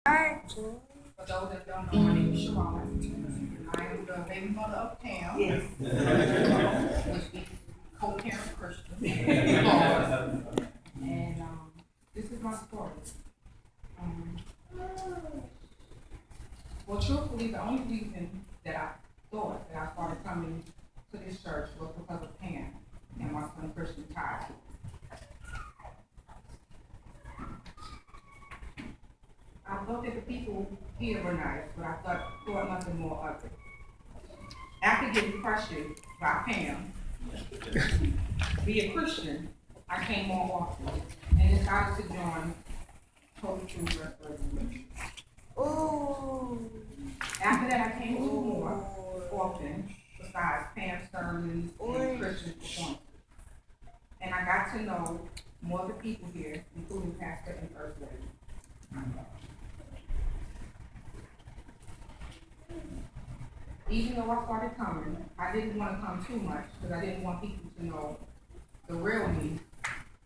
For those that don't know, my name is Sharome. I am the baby mother of Tam. Yes. Which we co-parent Christian. And this is my story. Well, truthfully, the only reason that I thought that I started coming to this church was because of Pam and my son Christian ties. I thought that the people here were nice, but I thought nothing more of it. After getting pressured by Pam to be a Christian, I came more often and decided to join Total Truth Restoration. After that, I came a little more often, besides Pam's sermons and Christian performances. And I got to know more of the people here, including Pastor and First Lady. Even though I started coming, I didn't want to come too much because I didn't want people to know the real me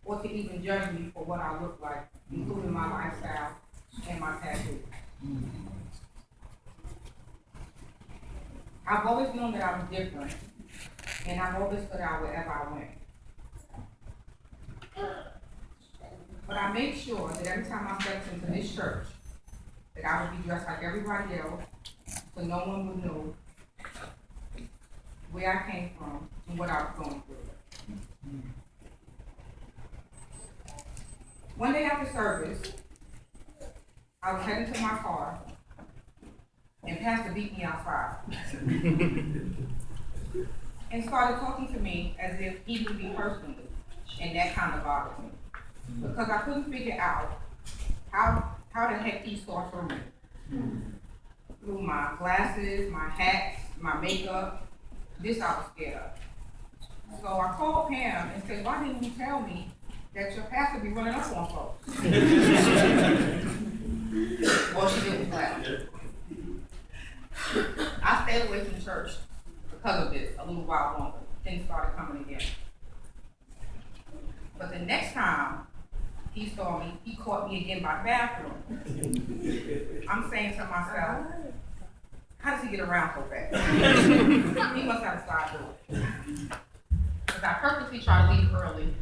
or to even judge me for what I look like, including my lifestyle and my tattoos. I've always known that I was different, and I've always stood out wherever I went. But I made sure that every time I stepped into this church, that I would be dressed like everybody else, so no one would know where I came from and what I was going through. One day after service, I was heading to my car, and Pastor beat me outside and started talking to me as if he knew me personally, and that kind of bothered me because I couldn't figure out how the heck he saw through me. Through my glasses, my hats, my makeup. This I was scared of. So I called Pam and said, why didn't you tell me that your pastor be running up on folks? Well, she didn't laugh. I stayed away from church because of this a little while longer. Things started coming again. But the next time he saw me, he caught me again by the bathroom. I'm saying to myself, how does he get around so fast? He must have a side door. Because I purposely try to leave early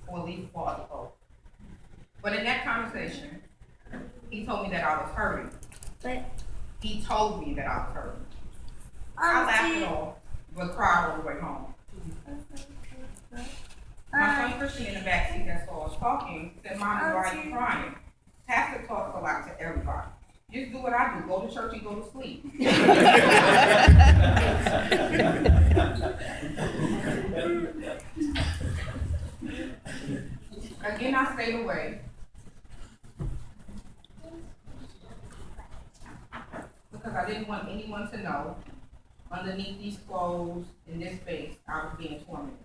or leave before other folks. But in that conversation, he told me that I was hurting. He told me that I was hurting. I laughed it off, but cried all the way home. My son Christian in the backseat that saw us talking said, Mommy, why are you crying? Pastor talks a lot to everybody. Just do what I do, go to church and go to sleep. Again, I stayed away because I didn't want anyone to know underneath these clothes in this space I was being tormented.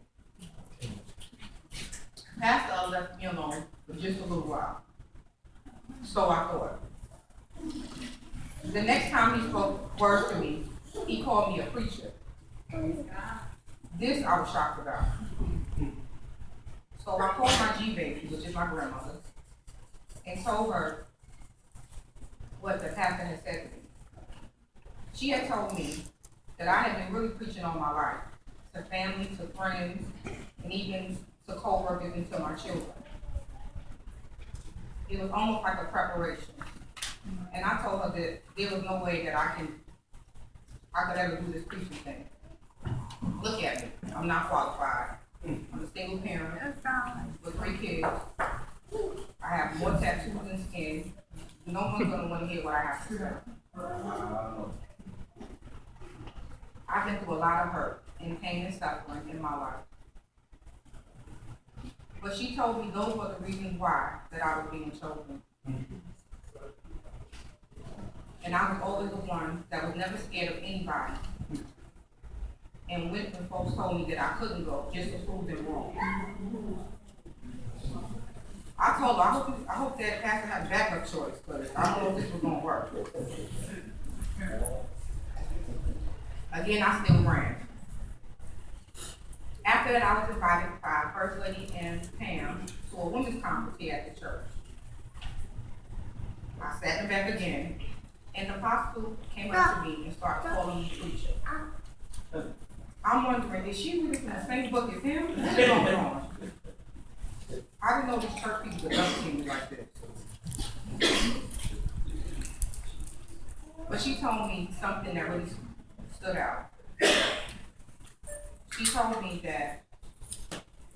Pastor left me alone for just a little while. So I thought. The next time he spoke words to me, he called me a preacher. This I was shocked about. So I called my G-baby, which is my grandmother, and told her what the pastor had said to me. She had told me that I had been really preaching all my life, to family, to friends, and even to co-workers and to my children. It was almost like a preparation. And I told her that there was no way that I could ever do this preaching thing. Look at me, I'm not qualified. I'm a single parent with 3 kids. I have more tattoos than skin. No one's gonna want to hear what I have to say. I've been through a lot of hurt and pain and suffering in my life. But she told me those were the reasons why that I was being chosen. And I was always the one that was never scared of anybody. And went when folks told me that I couldn't go just to prove them wrong. I told her, I hope that pastor had a backup choice, but I don't know if this was gonna work. Again, I still ran. After that, I was invited by First Lady and Pam to a women's conference here at the church. I sat in the back again, and the apostle came up to me and started calling me preacher. I'm wondering, is she reading from the same book as him? What's going on? I didn't know these church people would love me like this. But she told me something that really stood out. She told me that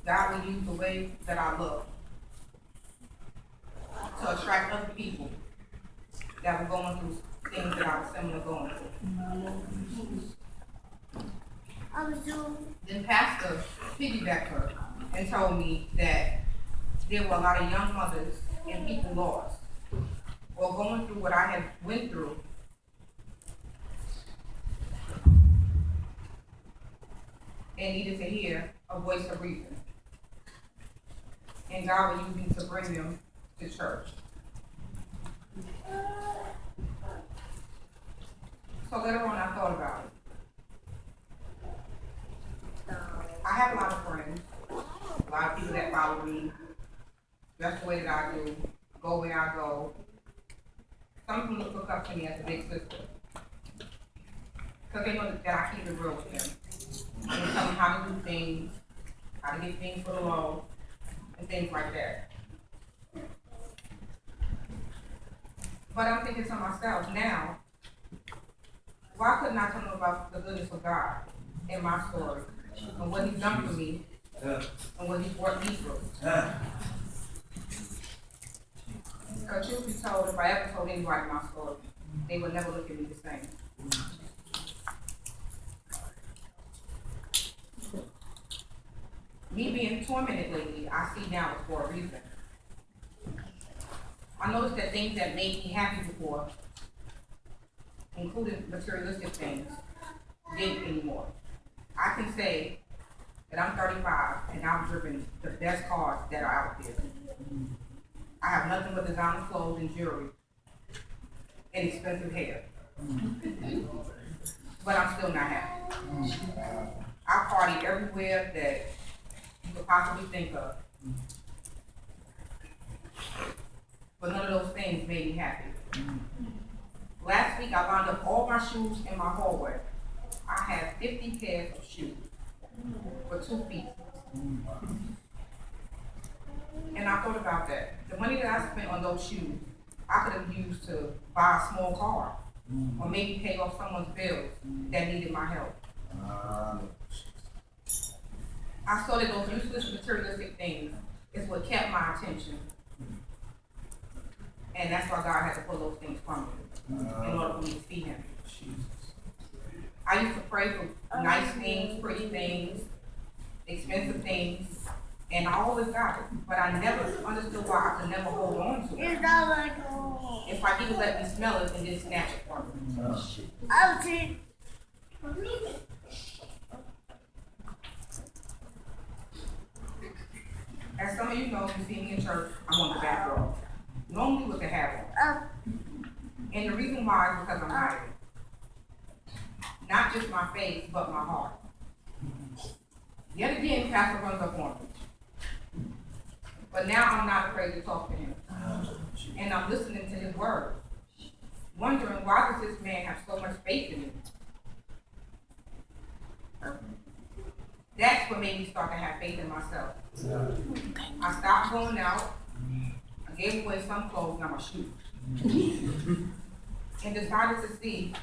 God would use the way that I look to attract other people that were going through things that I was similar going through. Then Pastor piggybacked her and told me that there were a lot of young mothers and people lost or going through what I had went through. And needed to hear a voice of reason. And God would use me to bring them to church. So later on, I thought about it. I have a lot of friends, a lot of people that follow me. That's the way that I do, go where I go. Some people look up to me as a big sister. Because they know that I keep it real with them. And tell them how to do things, how to get things for the Lord, and things like that. But I'm thinking to myself now, why couldn't I tell them about the goodness of God in my story, and what He's done for me, and what He's brought me through? Because truth be told, if I ever told anybody my story, they would never look at me the same. Me being tormented lately, I see now it's for a reason. I noticed that things that made me happy before, including materialistic things, didn't anymore. I can say that I'm 35 and I've driven the best cars that are out there. I have nothing but designer clothes and jewelry and expensive hair. But I'm still not happy. I party everywhere that you could possibly think of. But none of those things made me happy. Last week I lined up all my shoes in my hallway. I had 50 pairs of shoes for 2 feet. And I thought about that. The money that I spent on those shoes, I could have used to buy a small car or maybe pay off someone's bills that needed my help. I saw that those useless materialistic things is what kept my attention. And that's why God had to pull those things from me in order for me to see Him. I used to pray for nice things, pretty things, expensive things, and I always got it. But I never understood why I could never hold on to it. It's like He would let me smell it and then snatch it from me. As some of you know, if you see me in church, I'm on the back row. Normally with the hat on. And the reason why is because I'm hiding. Not just my face, but my heart. Yet again, Pastor runs up on me. But now I'm not afraid to talk to him. And I'm listening to his words. Wondering, why does this man have so much faith in me? That's what made me start to have faith in myself. I stopped going out. I gave away some clothes, not my shoes. And decided to see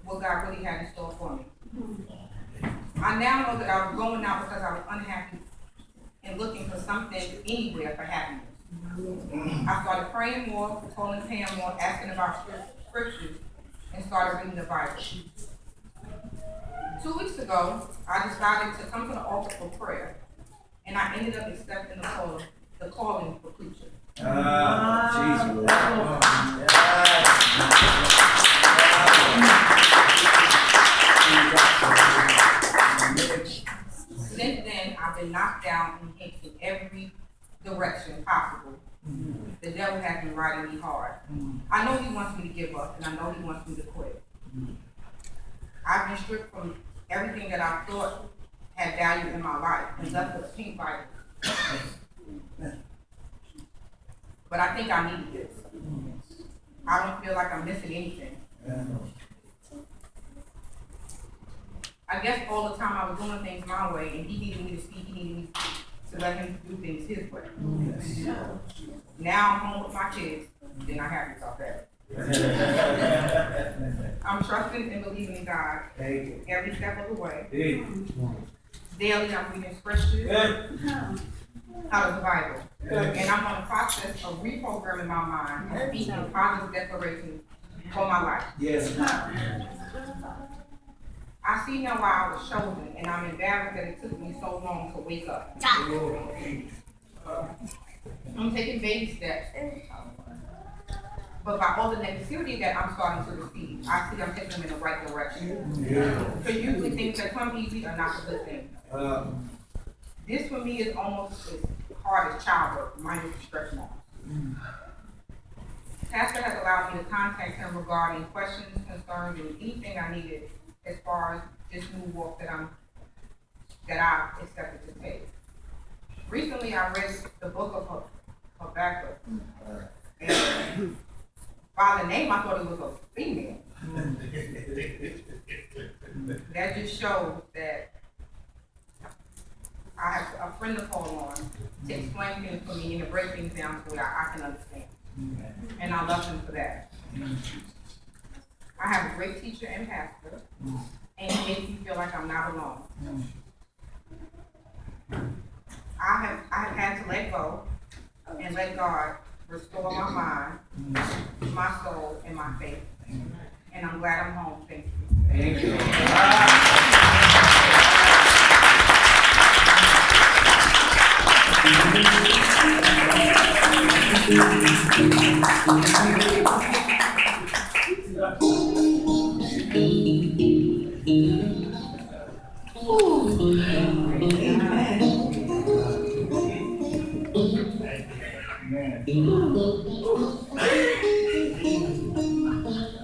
what God really had in store for me. I now know that I was going out because I was unhappy and looking for something anywhere for happiness. I started praying more, calling Pam more, asking about scriptures, and started reading the Bible. 2 weeks ago, I decided to come to the altar for prayer, and I ended up accepting the calling for preaching. Jesus. Since then, I've been knocked down and hit in every direction possible. The devil has been riding me hard. I know he wants me to give up, and I know he wants me to quit. I've been stripped from everything that I thought had value in my life, and left with a pink Bible. but I think I needed this. I don't feel like I'm missing anything. I guess all the time I was doing things my way, and he needed me to speak, he needed me to let him do things his way. Now I'm home with my kids, then I have to talk that. I'm trusting and believing in God every step of the way. Daily I'm reading scriptures out of the Bible. And I'm on the process of reprogramming my mind and speaking positive declarations for my life. Yes. I see now why I was chosen, and I'm embarrassed that it took me so long to wake up. I'm taking baby steps, but by all the negativity that I'm starting to receive, I see I'm taking them in the right direction. So usually things that come easy are not a good thing. This for me is almost as hard as childbirth, minus the stretch marks. Pastor has allowed me to contact him regarding questions, concerns, and anything I needed as far as this new walk that I accepted to take. Recently, I read the book of Habakkuk, and by the name, I thought it was a female. That just shows that I have a friend to call on to explain things for me and to break things down so that I can understand. And I love him for that. I have a great teacher and pastor, and he makes me feel like I'm not alone. I have had to let go and let God restore my mind, my soul, and my faith. And I'm glad I'm home. Thank you. Thank you.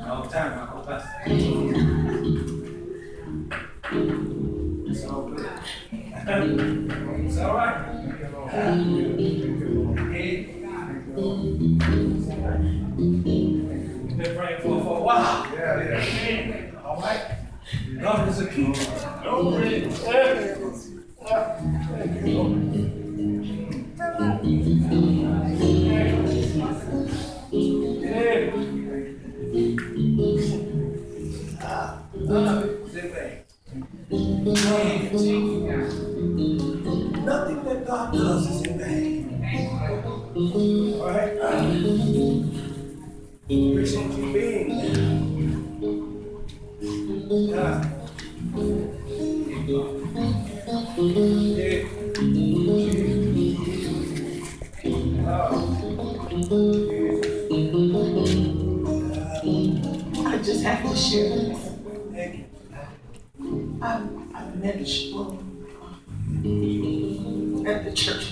All the time, Uncle Pastor. It's all good. It's all right. Hey. Been praying for a while. Yeah. All right. God is a keeper. Nothing that God does is in vain. All right? Appreciate you being there. I just have to share this. Thank you. I met a Sharome at the church.